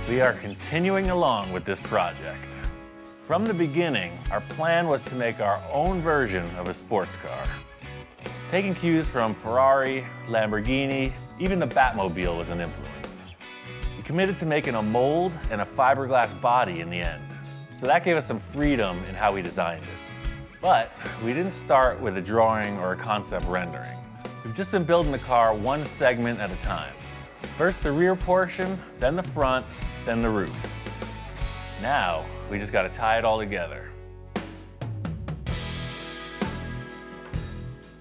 We are continuing along with this project. From the beginning, our plan was to make our own version of a sports car. Taking cues from Ferrari, Lamborghini, even the Batmobile was an influence. We committed to making a mold and a fiberglass body in the end, so that gave us some freedom in how we designed it. But we didn't start with a drawing or a concept rendering. We've just been building the car one segment at a time. First the rear portion, then the front, then the roof. Now, we just gotta tie it all together.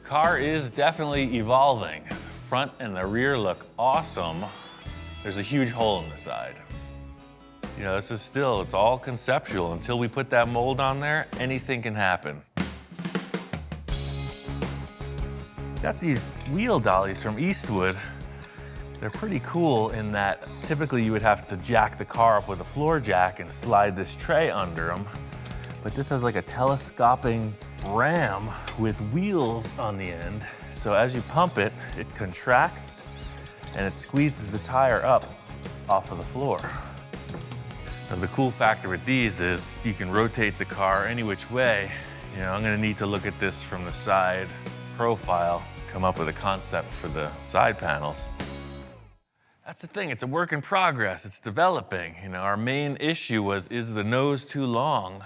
Car is definitely evolving. The front and the rear look awesome. There's a huge hole in the side. You know, it's all conceptual. Until we put that mold on there, anything can happen. Got these wheel dollies from Eastwood. They're pretty cool in that typically you would have to jack the car up with a floor jack and slide this tray under them. But this has like a telescoping ram with wheels on the end. So as you pump it, it contracts and it squeezes the tire up off of the floor. Now the cool factor with these is you can rotate the car any which way. You know, I'm gonna need to look at this from the side profile, come up with a concept for the side panels. That's the thing, it's a work in progress, it's developing. You know, our main issue was, is the nose too long?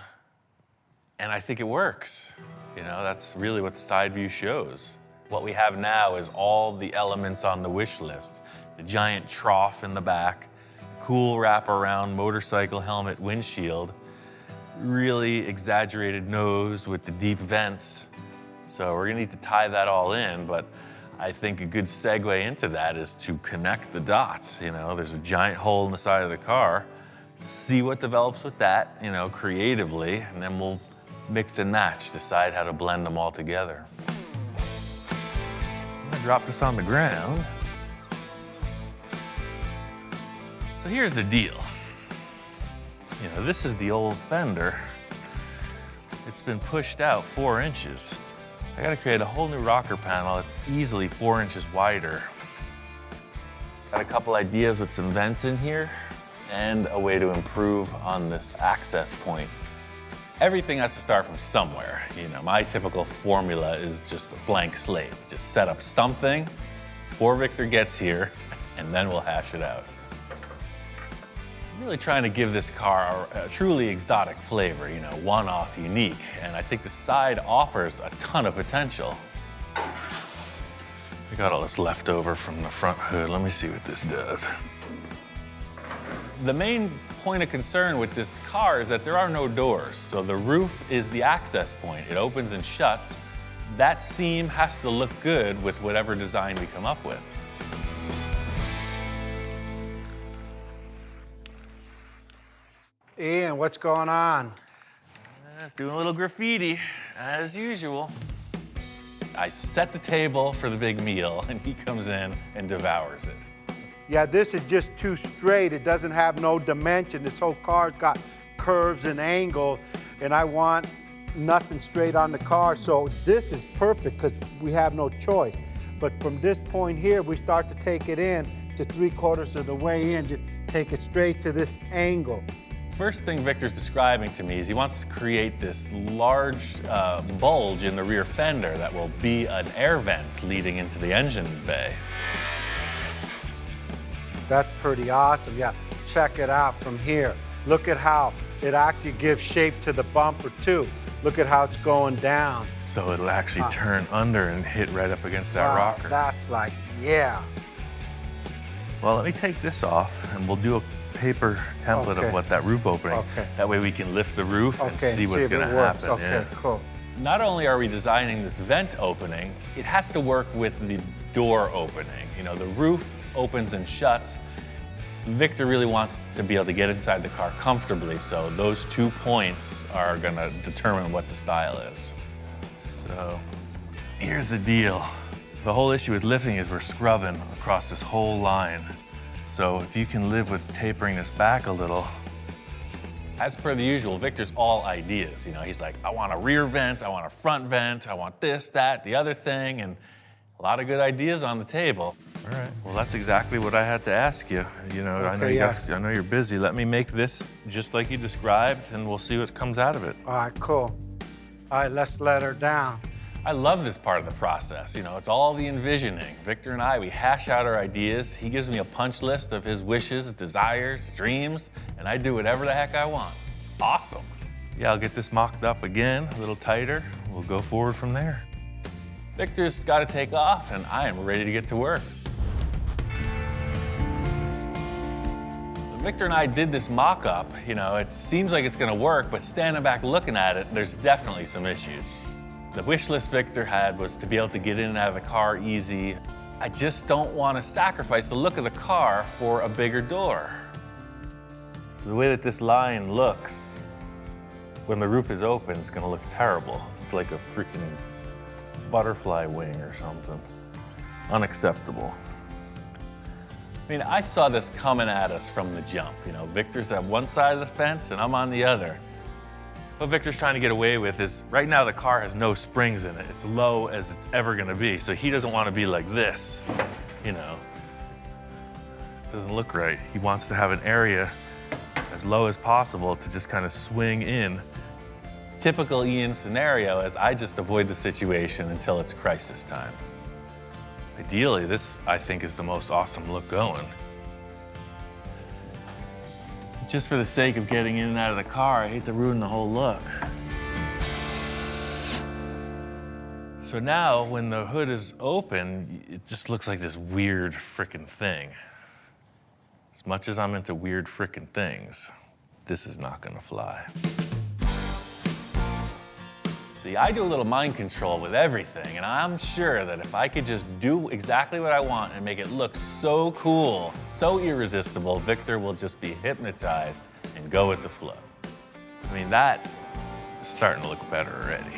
And I think it works. You know, that's really what the side view shows. What we have now is all the elements on the wish list. The giant trough in the back, cool wraparound motorcycle helmet windshield, really exaggerated nose with the deep vents. So we're gonna need to tie that all in, but I think a good segue into that is to connect the dots. You know, there's a giant hole in the side of the car. See what develops with that, you know, creatively, and then we'll mix and match, decide how to blend them all together. I'm gonna drop this on the ground. So here's the deal. You know, this is the old fender. It's been pushed out 4 inches. I gotta create a whole new rocker panel that's easily 4 inches wider. Got a couple ideas with some vents in here and a way to improve on this access point. Everything has to start from somewhere. You know, my typical formula is just a blank slate. Just set up something before Victor gets here, and then we'll hash it out. I'm really trying to give this car a truly exotic flavor, you know, one-off, unique, and I think the side offers a ton of potential. We got all this left over from the front hood. Let me see what this does. The main point of concern with this car is that there are no doors, so the roof is the access point. It opens and shuts. That seam has to look good with whatever design we come up with. Ian, what's going on? Doing a little graffiti, as usual. I set the table for the big meal, and he comes in and devours it. Yeah, this is just too straight. It doesn't have no dimension. This whole car's got curves and angles, and I want nothing straight on the car. So this is perfect because we have no choice. But from this point here, we start to take it in to 3/4 of the way in, just take it straight to this angle. First thing Victor's describing to me is he wants to create this large bulge in the rear fender that will be an air vent leading into the engine bay. That's pretty awesome. Yeah, check it out from here. Look at how it actually gives shape to the bumper too. Look at how it's going down. So it'll actually turn under and hit right up against that rocker. That's like, yeah. Well, let me take this off and we'll do a paper template of what that roof opening. That way we can lift the roof and see what's gonna happen. Okay, cool. Not only are we designing this vent opening, it has to work with the door opening. You know, the roof opens and shuts. Victor really wants to be able to get inside the car comfortably, so those 2 points are gonna determine what the style is. So here's the deal. The whole issue with lifting is we're scrubbing across this whole line. So if you can live with tapering this back a little. As per the usual, Victor's all ideas. You know, he's like, I want a rear vent, I want a front vent, I want this, that, the other thing, and a lot of good ideas on the table. All right, well, that's exactly what I had to ask you. You know, I know Okay, I know you're busy. Let me make this just like you described, and we'll see what comes out of it. All right, cool. All right, let's let her down. I love this part of the process. You know, it's all the envisioning. Victor and I, we hash out our ideas. He gives me a punch list of his wishes, desires, dreams, and I do whatever the heck I want. It's awesome. Yeah, I'll get this mocked up again, a little tighter. We'll go forward from there. Victor's got to take off, and I am ready to get to work. Victor and I did this mock-up. You know, it seems like it's going to work, but standing back looking at it, there's definitely some issues. The wish list Victor had was to be able to get in and out of the car easy. I just don't want to sacrifice the look of the car for a bigger door. So the way that this line looks, when the roof is open, it's going to look terrible. It's like a freaking butterfly wing or something. Unacceptable. I mean, I saw this coming at us from the jump. You know, Victor's at one side of the fence and I'm on the other. What Victor's trying to get away with is, right now the car has no springs in it. It's low as it's ever gonna be. So he doesn't want to be like this, you know. It doesn't look right. He wants to have an area as low as possible to just kind of swing in. Typical Ian scenario is I just avoid the situation until it's crisis time. Ideally, this, I think, is the most awesome look going. Just for the sake of getting in and out of the car, I hate to ruin the whole look. So now, when the hood is open, it just looks like this weird frickin' thing. As much as I'm into weird frickin' things, this is not gonna fly. See, I do a little mind control with everything, and I'm sure that if I could just do exactly what I want and make it look so cool, so irresistible, Victor will just be hypnotized and go with the flow. I mean, that is starting to look better already.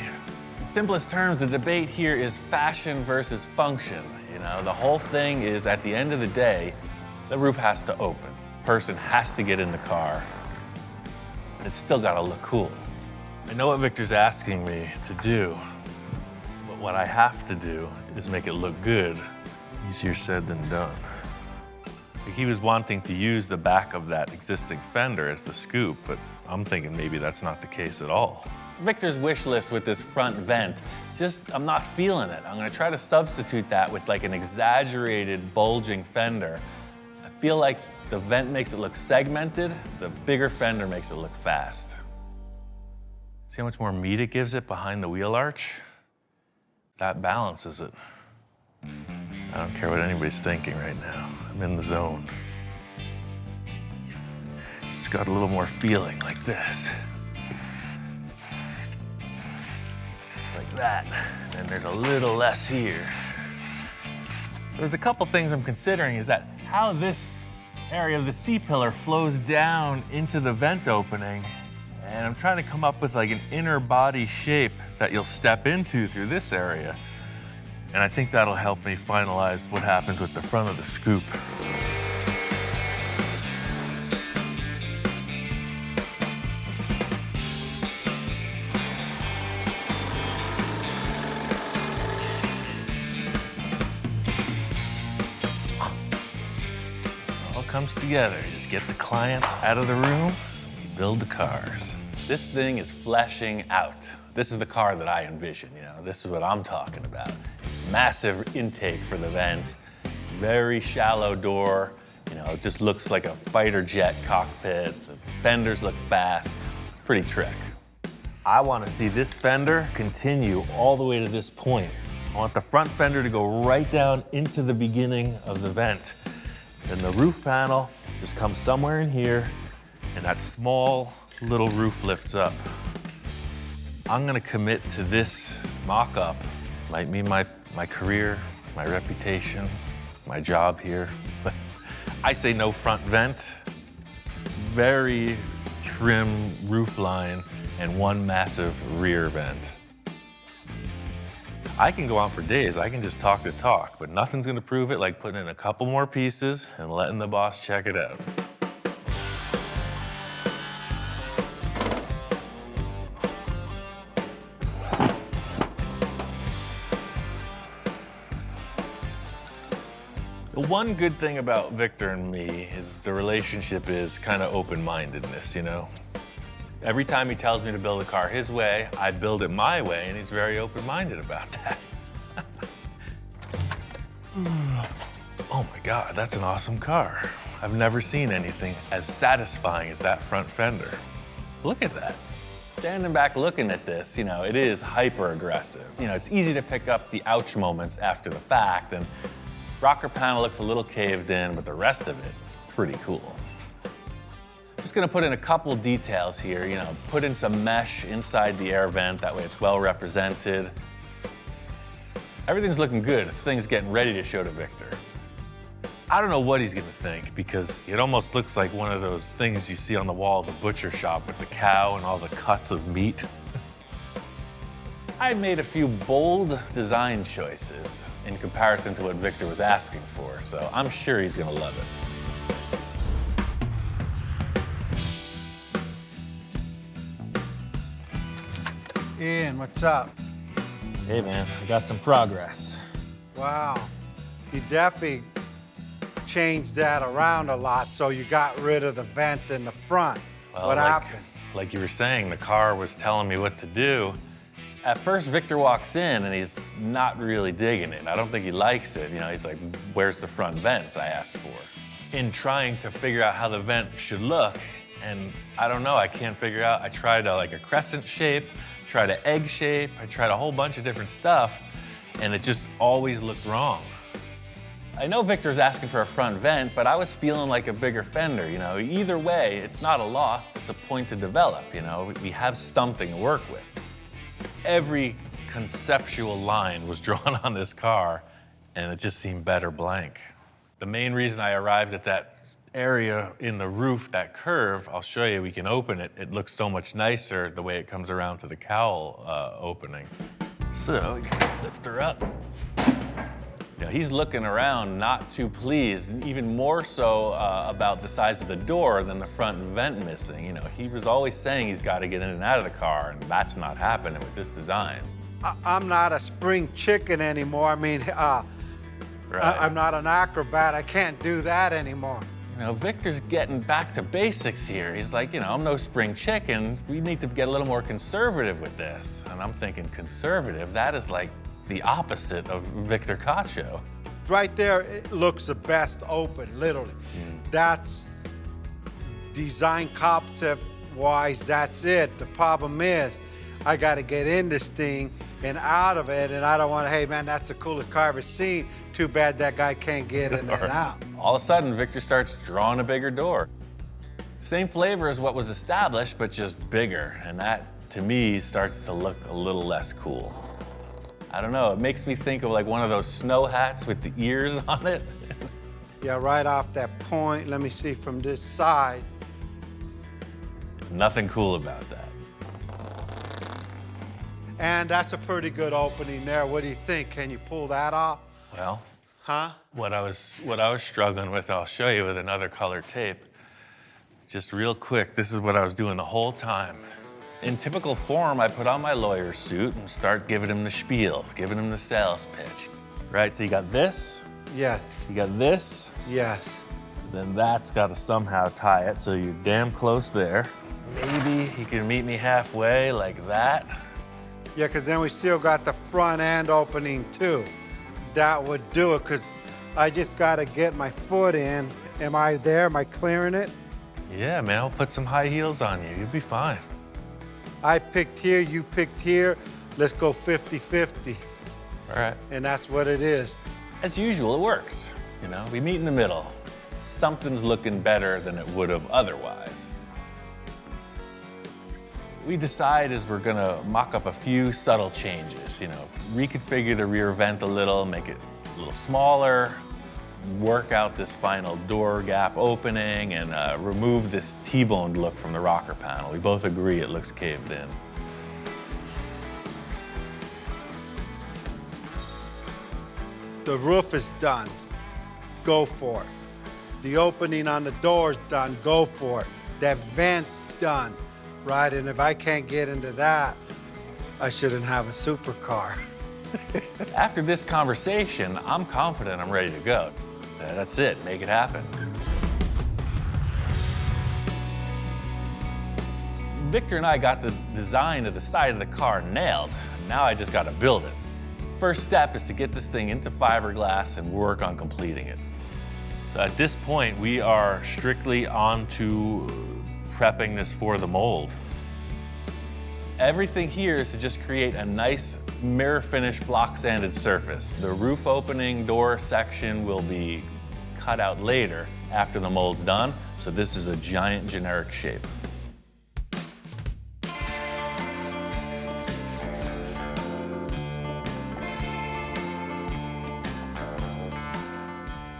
In simplest terms, the debate here is fashion versus function. You know, the whole thing is, at the end of the day, the roof has to open. The person has to get in the car, but it's still gotta look cool. I know what Victor's asking me to do, but what I have to do is make it look good. Easier said than done. He was wanting to use the back of that existing fender as the scoop, but I'm thinking maybe that's not the case at all. Victor's wish list with this front vent, I'm not feeling it. I'm gonna try to substitute that with like an exaggerated bulging fender. I feel like the vent makes it look segmented, the bigger fender makes it look fast. See how much more meat it gives it behind the wheel arch? That balances it. I don't care what anybody's thinking right now. I'm in the zone. It's got a little more feeling like this. Like that. And there's a little less here. There's a couple things I'm considering is that how this area of the C-pillar flows down into the vent opening. And I'm trying to come up with like an inner body shape that you'll step into through this area. And I think that'll help me finalize what happens with the front of the scoop. It all comes together. You just get the clients out of the room, we build the cars. This thing is fleshing out. This is the car that I envision, you know, this is what I'm talking about. Massive intake for the vent, very shallow door, you know, it just looks like a fighter jet cockpit. The fenders look fast, it's pretty trick. I want to see this fender continue all the way to this point. I want the front fender to go right down into the beginning of the vent. Then the roof panel just comes somewhere in here, and that small little roof lifts up. I'm gonna commit to this mock-up. Might mean my career, my reputation, my job here. But I say no front vent, very trim roof line, and one massive rear vent. I can go on for days, I can just talk the talk, but nothing's gonna prove it like putting in a couple more pieces and letting the boss check it out. The one good thing about Victor and me is the relationship is kind of open-mindedness, you know? Every time he tells me to build a car his way, I build it my way, and he's very open-minded about that. Oh my God, that's an awesome car. I've never seen anything as satisfying as that front fender. Look at that. Standing back looking at this, you know, it is hyper-aggressive. You know, it's easy to pick up the ouch moments after the fact, and rocker panel looks a little caved in, but the rest of it is pretty cool. Just gonna put in a couple details here, you know, put in some mesh inside the air vent, that way it's well represented. Everything's looking good. This thing's getting ready to show to Victor. I don't know what he's gonna think, because it almost looks like one of those things you see on the wall of the butcher shop with the cow and all the cuts of meat. I made a few bold design choices in comparison to what Victor was asking for, so I'm sure he's gonna love it. Ian, what's up? Hey man, I got some progress. Wow, you definitely changed that around a lot, so you got rid of the vent in the front. Well, What happened? Like you were saying, the car was telling me what to do. At first, Victor walks in and he's not really digging it. I don't think he likes it. You know, he's like, where's the front vents I asked for? In trying to figure out how the vent should look, and I don't know, I can't figure out. I tried like a crescent shape, tried an egg shape, I tried a whole bunch of different stuff, and it just always looked wrong. I know Victor's asking for a front vent, but I was feeling like a bigger fender, you know? Either way, it's not a loss, it's a point to develop, you know? We have something to work with. Every conceptual line was drawn on this car, and it just seemed better blank. The main reason I arrived at that area in the roof, that curve, I'll show you, we can open it. It looks so much nicer the way it comes around to the cowl opening. So we can lift her up. You know, he's looking around, not too pleased, and even more so about the size of the door than the front vent missing. You know, he was always saying he's got to get in and out of the car, and that's not happening with this design. I'm not a spring chicken anymore. I mean, Right. I'm not an acrobat. I can't do that anymore. You know, Victor's getting back to basics here. He's like, you know, I'm no spring chicken. We need to get a little more conservative with this. And I'm thinking, conservative? That is like the opposite of Victor Cacho. Right there, it looks the best open, literally. That's design concept-wise, that's it. The problem is, I gotta get in this thing and out of it, and I don't wanna, hey man, that's the coolest car I've ever seen. Too bad that guy can't get in and out. All of a sudden, Victor starts drawing a bigger door. Same flavor as what was established, but just bigger. And that, to me, starts to look a little less cool. I don't know, it makes me think of like one of those snow hats with the ears on it. Yeah, right off that point, let me see from this side. There's nothing cool about that. And that's a pretty good opening there. What do you think? Can you pull that off? Well, Huh? what I was struggling with, I'll show you with another color tape. Just real quick, this is what I was doing the whole time. In typical form, I put on my lawyer suit and start giving him the spiel, giving him the sales pitch. Right, so you got this, Yes, you got this, yes. then that's got to somehow tie it, so you're damn close there. Maybe he can meet me halfway like that. Yeah, because then we still got the front end opening too. That would do it, because I just got to get my foot in. Am I there? Am I clearing it? Yeah, man, I'll put some high heels on you. You'll be fine. I picked here, you picked here. Let's go 50-50. All right. And that's what it is. As usual, it works. You know, we meet in the middle. Something's looking better than it would have otherwise. We decide is we're gonna mock up a few subtle changes, you know, reconfigure the rear vent a little, make it a little smaller, work out this final door gap opening, and remove this T-boned look from the rocker panel. We both agree it looks caved in. The roof is done. Go for it. The opening on the door's done. Go for it. That vent's done. Right, and if I can't get into that, I shouldn't have a supercar. After this conversation, I'm confident I'm ready to go. That's it, make it happen. Victor and I got the design of the side of the car nailed. Now I just got to build it. First step is to get this thing into fiberglass and work on completing it. So at this point, we are strictly on to prepping this for the mold. Everything here is to just create a nice mirror finish block sanded surface. The roof opening door section will be cut out later after the mold's done. So this is a giant generic shape.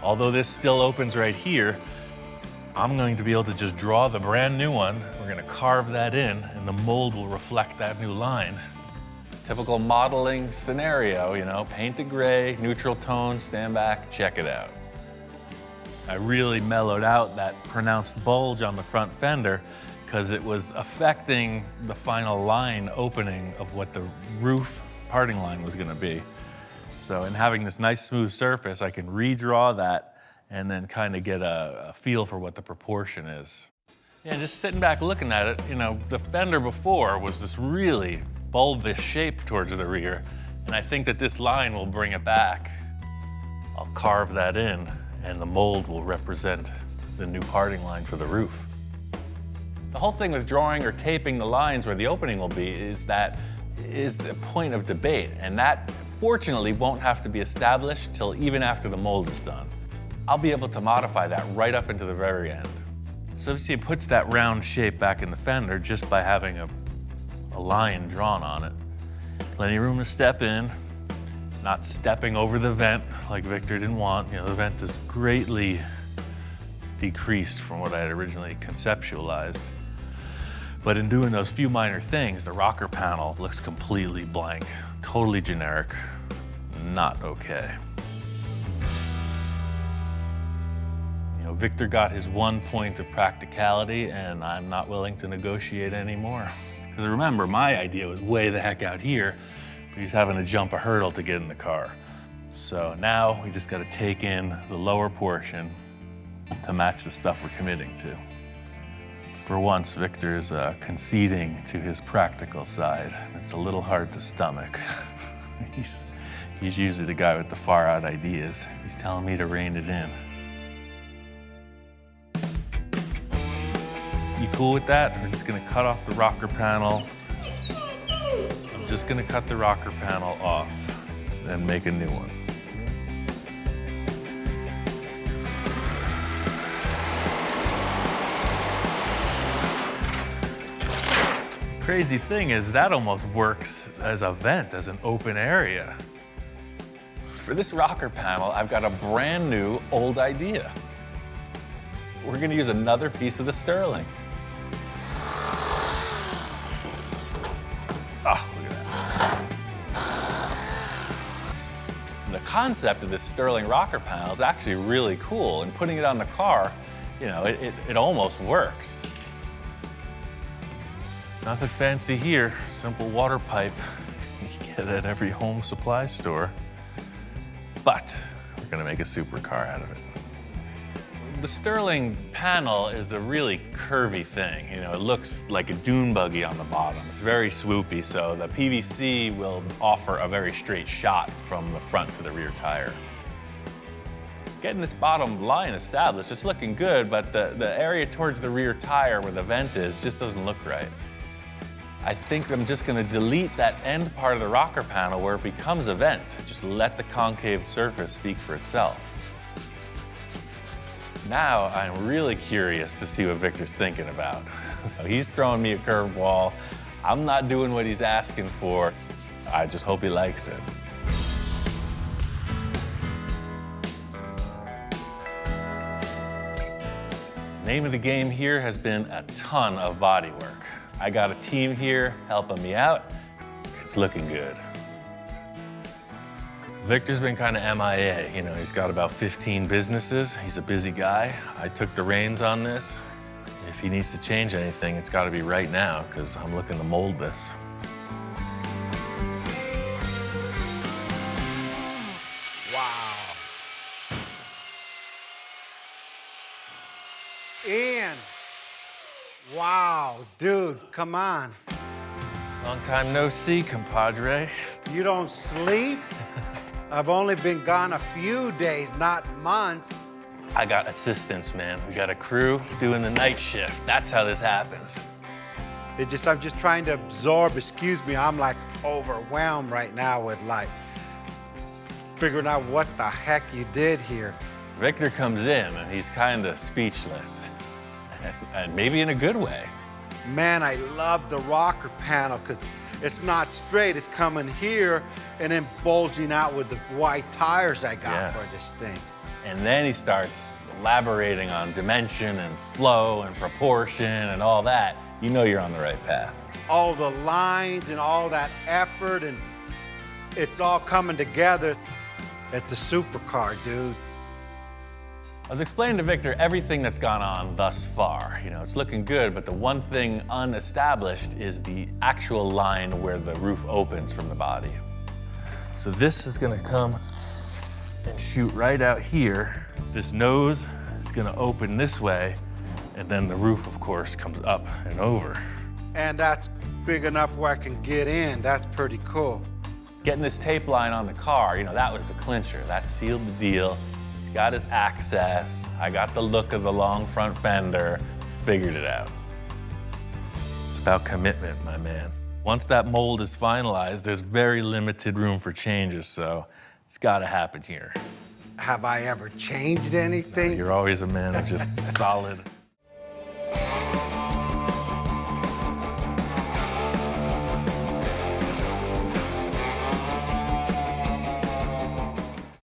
Although this still opens right here, I'm going to be able to just draw the brand new one. We're going to carve that in, and the mold will reflect that new line. Typical modeling scenario, you know, paint it gray, neutral tone, stand back, check it out. I really mellowed out that pronounced bulge on the front fender because it was affecting the final line opening of what the roof parting line was going to be. So in having this nice smooth surface, I can redraw that and then kind of get a feel for what the proportion is. Yeah, just sitting back looking at it, you know, the fender before was this really bulbous shape towards the rear, and I think that this line will bring it back. I'll carve that in, and the mold will represent the new parting line for the roof. The whole thing with drawing or taping the lines where the opening will be is a point of debate, and that fortunately won't have to be established till even after the mold is done. I'll be able to modify that right up into the very end. So you see it puts that round shape back in the fender just by having a line drawn on it. Plenty of room to step in, not stepping over the vent like Victor didn't want. You know, the vent is greatly decreased from what I had originally conceptualized. But in doing those few minor things, the rocker panel looks completely blank, totally generic, not okay. You know, Victor got his one point of practicality, and I'm not willing to negotiate anymore. Because remember, my idea was way the heck out here, but he's having to jump a hurdle to get in the car. So now we just got to take in the lower portion to match the stuff we're committing to. For once, Victor's conceding to his practical side. It's a little hard to stomach. He's usually the guy with the far out ideas. He's telling me to rein it in. You cool with that? We're just gonna cut off the rocker panel. I'm just gonna cut the rocker panel off and make a new one. Crazy thing is that almost works as a vent, as an open area. For this rocker panel, I've got a brand new old idea. We're gonna use another piece of the sterling. Ah, look at that. The concept of this sterling rocker panel is actually really cool, and putting it on the car, you know, it almost works. Nothing fancy here, simple water pipe. You get it at every home supply store. But we're gonna make a supercar out of it. The sterling panel is a really curvy thing. You know, it looks like a dune buggy on the bottom. It's very swoopy, so the PVC will offer a very straight shot from the front to the rear tire. Getting this bottom line established, it's looking good, but the area towards the rear tire where the vent is just doesn't look right. I think I'm just gonna delete that end part of the rocker panel where it becomes a vent. Just let the concave surface speak for itself. Now I'm really curious to see what Victor's thinking about. He's throwing me a curveball. I'm not doing what he's asking for. I just hope he likes it. Name of the game here has been a ton of body work. I got a team here helping me out. It's looking good. Victor's been kind of MIA. You know, he's got about 15 businesses. He's a busy guy. I took the reins on this. If he needs to change anything, it's got to be right now because I'm looking to mold this. Wow, dude, come on. Long time no see, compadre. You don't sleep? I've only been gone a few days, not months. I got assistants, man. We got a crew doing the night shift. That's how this happens. I'm just trying to absorb, excuse me, I'm like overwhelmed right now with like figuring out what the heck you did here. Victor comes in and he's kind of speechless. And maybe in a good way. Man, I love the rocker panel because it's not straight, it's coming here and then bulging out with the white tires I got for this thing. And then he starts elaborating on dimension and flow and proportion and all that. You know you're on the right path. All the lines and all that effort, and it's all coming together. It's a supercar, dude. I was explaining to Victor everything that's gone on thus far. You know, it's looking good, but the one thing unestablished is the actual line where the roof opens from the body. So this is gonna come and shoot right out here. This nose is gonna open this way, and then the roof, of course, comes up and over. And that's big enough where I can get in. That's pretty cool. Getting this tape line on the car, you know, that was the clincher. That sealed the deal. He's got his access. I got the look of the long front fender, figured it out. It's about commitment, my man. Once that mold is finalized, there's very limited room for changes, so it's gotta happen here. Have I ever changed anything? You're always a man of just solid